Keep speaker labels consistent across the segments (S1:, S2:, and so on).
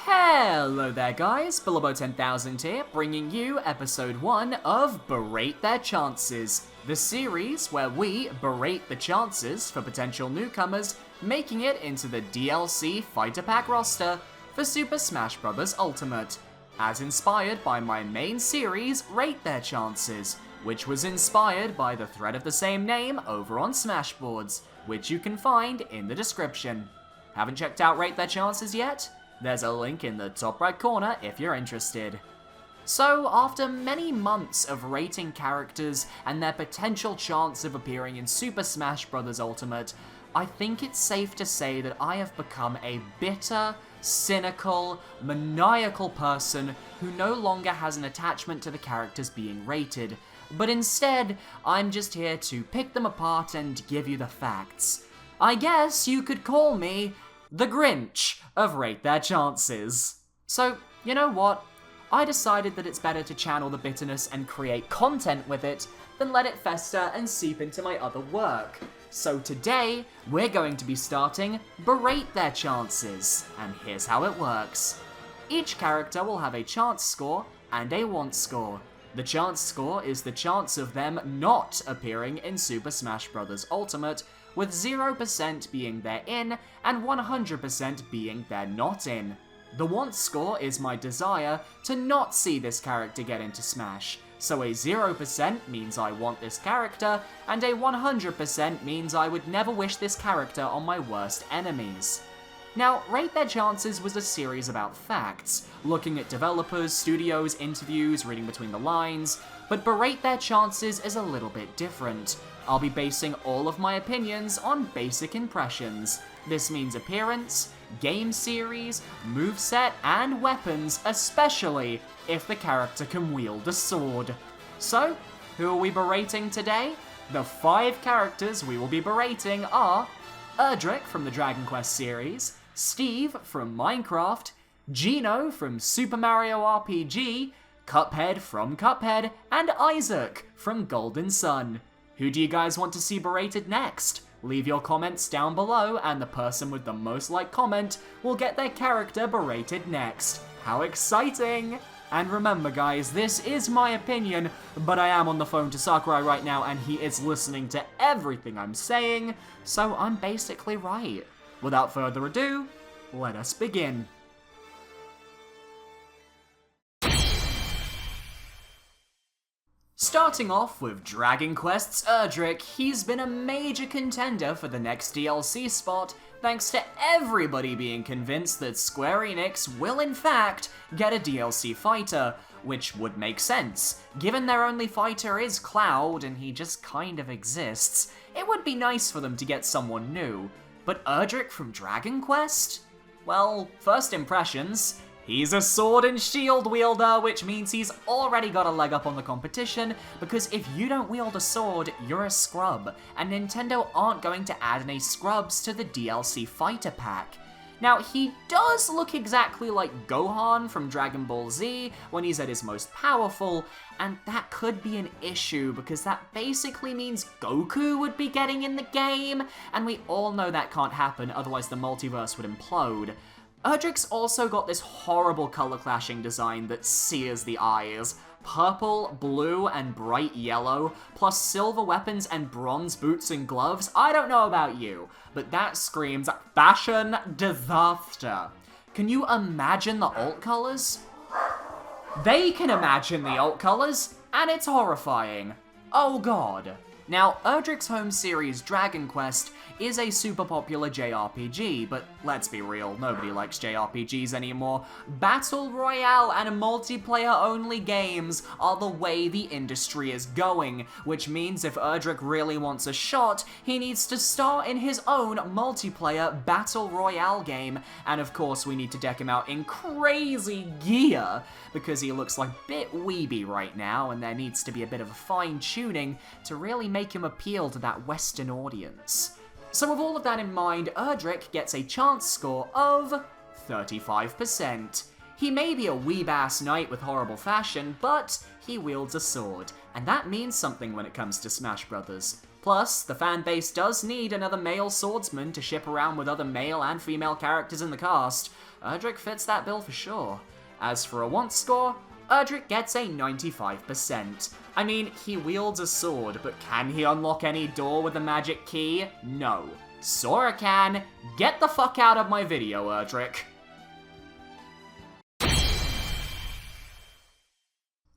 S1: Hello there guys, Bilbo10000 here, bringing you episode 1 of Berate Their Chances, the series where we berate the chances for potential newcomers making it into the DLC Fighter Pack roster for Super Smash Bros. Ultimate, as inspired by my main series, Rate Their Chances, which was inspired by the thread of the same name over on Smashboards, which you can find in the description. Haven't checked out Rate Their Chances yet? There's a link in the top right corner if you're interested. So, after many months of rating characters and their potential chance of appearing in Super Smash Bros. Ultimate, I think it's safe to say that I have become a bitter, cynical, maniacal person who no longer has an attachment to the characters being rated, but instead, I'm just here to pick them apart and give you the facts. I guess you could call me the Grinch of Rate Their Chances. So, you know what? I decided that it's better to channel the bitterness and create content with it than let it fester and seep into my other work. So today, we're going to be starting Berate Their Chances, and here's how it works. Each character will have a chance score and a want score. The chance score is the chance of them not appearing in Super Smash Bros. Ultimate, with 0% being they're in and 100% being they're not in. The want score is my desire to not see this character get into Smash, so a 0% means I want this character, and a 100% means I would never wish this character on my worst enemies. Now, Rate Their Chances was a series about facts, looking at developers, studios, interviews, reading between the lines, but Berate Their Chances is a little bit different. I'll be basing all of my opinions on basic impressions. This means appearance, game series, moveset, and weapons, especially if the character can wield a sword. So, who are we berating today? The 5 characters we will be berating are Erdrick from the Dragon Quest series, Steve from Minecraft, Geno from Super Mario RPG, Cuphead from Cuphead, and Isaac from Golden Sun. Who do you guys want to see berated next? Leave your comments down below, and the person with the most like comment will get their character berated next. How exciting! And remember guys, this is my opinion, but I am on the phone to Sakurai right now and he is listening to everything I'm saying, so I'm basically right. Without further ado, let us begin. Starting off with Dragon Quest's Erdrick, he's been a major contender for the next DLC spot, thanks to everybody being convinced that Square Enix will in fact get a DLC fighter, which would make sense. Given their only fighter is Cloud and he just kind of exists, it would be nice for them to get someone new. But Erdrick from Dragon Quest? Well, first impressions. He's a sword and shield wielder, which means he's already got a leg up on the competition, because if you don't wield a sword, you're a scrub, and Nintendo aren't going to add any scrubs to the DLC Fighter Pack. Now, he does look exactly like Gohan from Dragon Ball Z when he's at his most powerful, and that could be an issue because that basically means Goku would be getting in the game, and we all know that can't happen, otherwise the multiverse would implode. Erdrick's also got this horrible color clashing design that sears the eyes. Purple, blue, and bright yellow, plus silver weapons and bronze boots and gloves. I don't know about you, but that screams fashion disaster. Can you imagine the alt colors? They can imagine the alt colors, and it's horrifying. Oh god. Now, Erdrick's home series Dragon Quest is a super popular JRPG, but let's be real, nobody likes JRPGs anymore. Battle Royale and multiplayer-only games are the way the industry is going, which means if Erdrick really wants a shot, he needs to star in his own multiplayer Battle Royale game, and of course we need to deck him out in crazy gear, because he looks like a bit weeby right now, and there needs to be a bit of a fine-tuning to really make him appeal to that Western audience. So with all of that in mind, Erdrick gets a chance score of 35%. He may be a weeb-ass knight with horrible fashion, but he wields a sword, and that means something when it comes to Smash Brothers. Plus, the fanbase does need another male swordsman to ship around with other male and female characters in the cast. Erdrick fits that bill for sure. As for a want score, Erdrick gets a 95%. I mean, he wields a sword, but can he unlock any door with a magic key? No. Sora can. Get the fuck out of my video, Erdrick.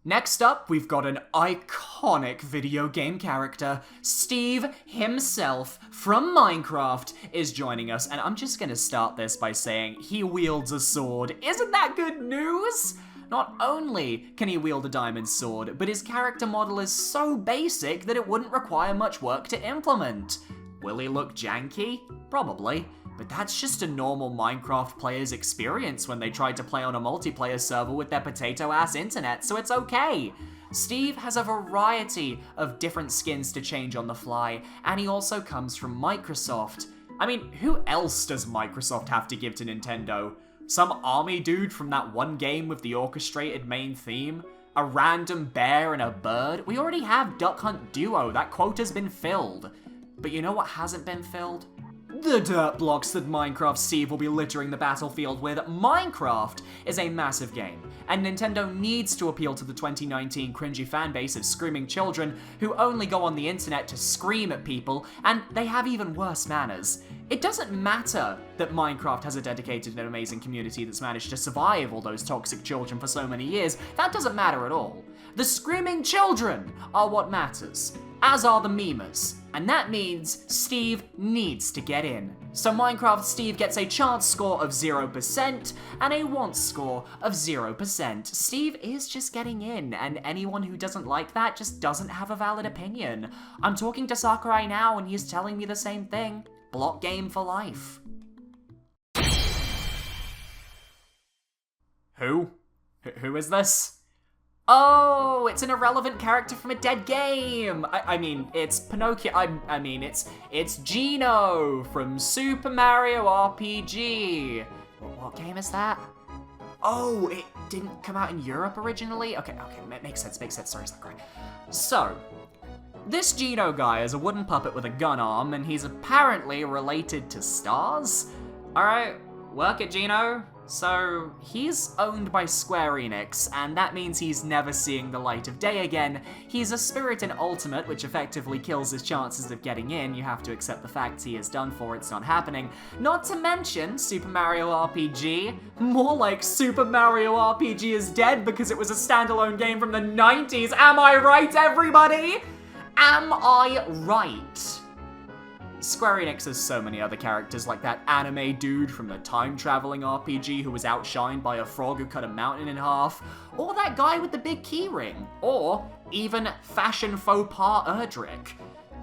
S1: Next up, we've got an iconic video game character. Steve himself from Minecraft is joining us, and I'm just gonna start this by saying he wields a sword. Isn't that good news? Not only can he wield a diamond sword, but his character model is so basic that it wouldn't require much work to implement. Will he look janky? Probably. But that's just a normal Minecraft player's experience when they tried to play on a multiplayer server with their potato-ass internet, so it's okay. Steve has a variety of different skins to change on the fly, and he also comes from Microsoft. I mean, who else does Microsoft have to give to Nintendo? Some army dude from that one game with the orchestrated main theme? A random bear and a bird? We already have Duck Hunt Duo, that quota's been filled. But you know what hasn't been filled? The dirt blocks that Minecraft Steve will be littering the battlefield with. Minecraft is a massive game, and Nintendo needs to appeal to the 2019 cringy fanbase of screaming children who only go on the internet to scream at people, and they have even worse manners. It doesn't matter that Minecraft has a dedicated and amazing community that's managed to survive all those toxic children for so many years. That doesn't matter at all. The screaming children are what matters, as are the memers. And that means Steve needs to get in. So Minecraft Steve gets a chance score of 0% and a want score of 0%. Steve is just getting in, and anyone who doesn't like that just doesn't have a valid opinion. I'm talking to Sakurai now and he's telling me the same thing. Block game for life. Who? Who is this? Oh, it's an irrelevant character from a dead game. I mean, it's Pinocchio. I mean, it's Geno from Super Mario RPG. What game is that? Oh, it didn't come out in Europe originally? Okay, makes sense. Sorry, Sakurai. So, this Geno guy is a wooden puppet with a gun arm, and he's apparently related to stars? Alright, work it, Geno. So, he's owned by Square Enix, and that means he's never seeing the light of day again. He's a spirit in Ultimate, which effectively kills his chances of getting in. You have to accept the fact he is done for, it's not happening. Not to mention Super Mario RPG. More like Super Mario RPG is dead because it was a standalone game from the 90s. Am I right, everybody? Am I right? Square Enix has so many other characters, like that anime dude from the time-traveling RPG who was outshined by a frog who cut a mountain in half, or that guy with the big keyring, or even fashion faux pas Erdrick.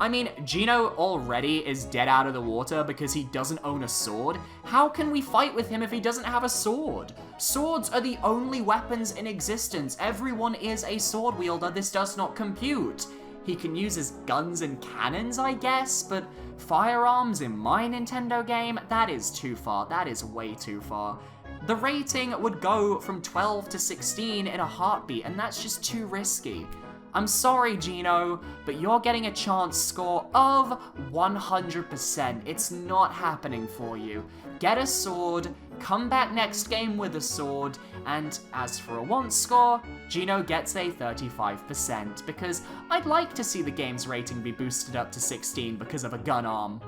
S1: I mean, Geno already is dead out of the water because he doesn't own a sword. How can we fight with him if he doesn't have a sword? Swords are the only weapons in existence. Everyone is a sword wielder. This does not compute. He can use his guns and cannons, I guess, but firearms in my Nintendo game? That is too far. That is way too far. The rating would go from 12 to 16 in a heartbeat, and that's just too risky. I'm sorry, Geno, but you're getting a chance score of 100%. It's not happening for you. Get a sword, come back next game with a sword, and as for a want score, Geno gets a 35%, because I'd like to see the game's rating be boosted up to 16 because of a gun arm.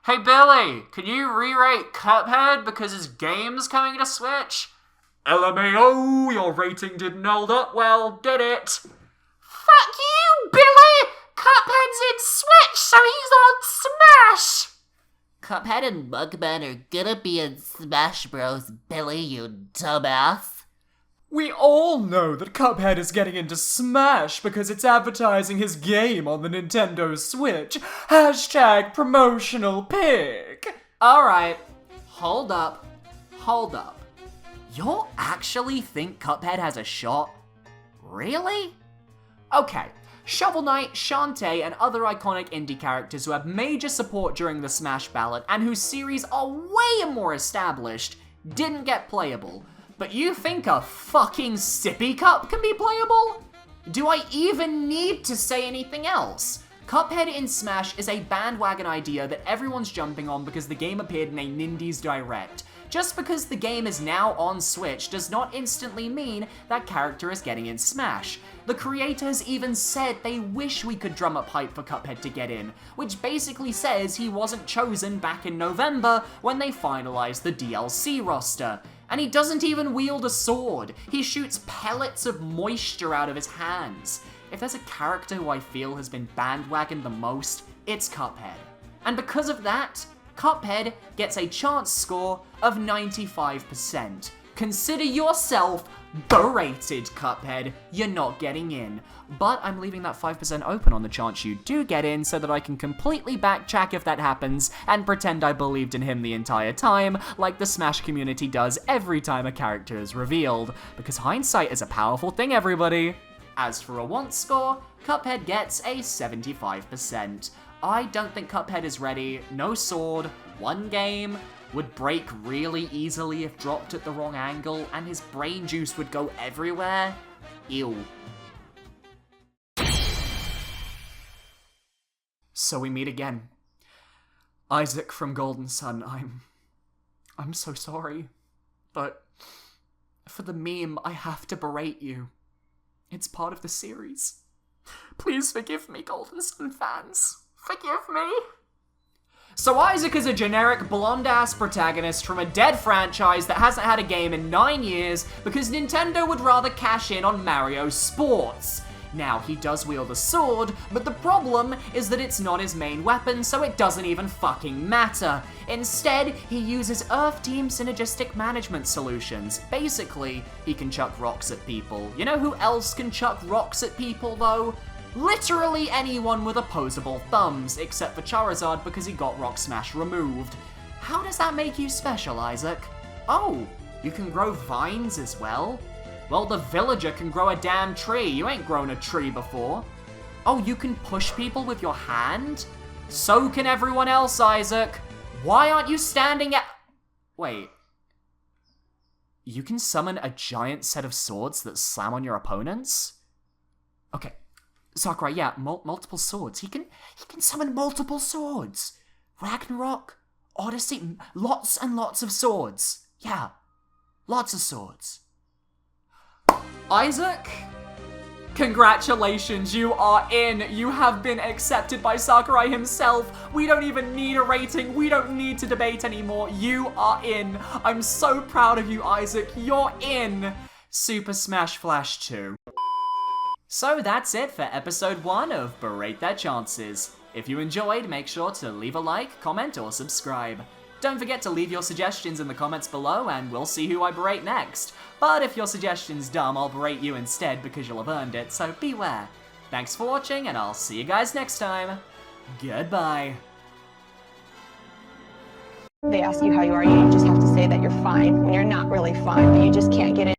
S1: Hey Billy, can you re-rate Cuphead because his game's coming to Switch? LMAO, your rating didn't hold up well, did it?
S2: Fuck you, Billy! Cuphead's in Switch, so he's on Smash! Cuphead and Mogemak are gonna be in Smash Bros, Billy, you dumbass.
S1: We all know that Cuphead is getting into Smash because it's advertising his game on the Nintendo Switch. Hashtag promotional pic. Alright, hold up. Y'all actually think Cuphead has a shot? Really? Okay, Shovel Knight, Shantae, and other iconic indie characters who have major support during the Smash ballot and whose series are way more established didn't get playable. But you think a fucking sippy cup can be playable? Do I even need to say anything else? Cuphead in Smash is a bandwagon idea that everyone's jumping on because the game appeared in a Nindies Direct. Just because the game is now on Switch does not instantly mean that character is getting in Smash. The creators even said they wish we could drum up hype for Cuphead to get in, which basically says he wasn't chosen back in November when they finalized the DLC roster. And he doesn't even wield a sword. He shoots pellets of moisture out of his hands. If there's a character who I feel has been bandwagoned the most, it's Cuphead. And because of that, Cuphead gets a chance score of 95%. Consider yourself berated, Cuphead. You're not getting in. But I'm leaving that 5% open on the chance you do get in so that I can completely backtrack if that happens and pretend I believed in him the entire time, like the Smash community does every time a character is revealed. Because hindsight is a powerful thing, everybody. As for a want score, Cuphead gets a 75%. I don't think Cuphead is ready. No sword, one game, would break really easily if dropped at the wrong angle, and his brain juice would go everywhere. Ew. So we meet again. Isaac from Golden Sun, I'm so sorry. But for the meme, I have to berate you. It's part of the series. Please forgive me, Golden Sun fans. Forgive me. So Isaac is a generic blonde-ass protagonist from a dead franchise that hasn't had a game in 9 years because Nintendo would rather cash in on Mario Sports. Now, he does wield a sword, but the problem is that it's not his main weapon, so it doesn't even fucking matter. Instead, he uses Earth Team synergistic management solutions. Basically, he can chuck rocks at people. You know who else can chuck rocks at people, though? Literally anyone with opposable thumbs, except for Charizard because he got Rock Smash removed. How does that make you special, Isaac? Oh, you can grow vines as well? Well, the villager can grow a damn tree. You ain't grown a tree before. Oh, you can push people with your hand? So can everyone else, Isaac. Why aren't you standing at... Wait. You can summon a giant set of swords that slam on your opponents? Okay. Sakurai, yeah, multiple swords. He can summon multiple swords. Ragnarok, Odyssey, lots and lots of swords. Yeah, lots of swords. Isaac, congratulations, you are in. You have been accepted by Sakurai himself. We don't even need a rating. We don't need to debate anymore. You are in. I'm so proud of you, Isaac. You're in Super Smash Flash 2. So that's it for episode 1 of Berate Their Chances. If you enjoyed, make sure to leave a like, comment, or subscribe. Don't forget to leave your suggestions in the comments below, and we'll see who I berate next. But if your suggestion's dumb, I'll berate you instead because you'll have earned it, so beware. Thanks for watching, and I'll see you guys next time. Goodbye.
S3: They ask you how you are, you just have to say that you're fine when you're not really fine, but you just can't get in.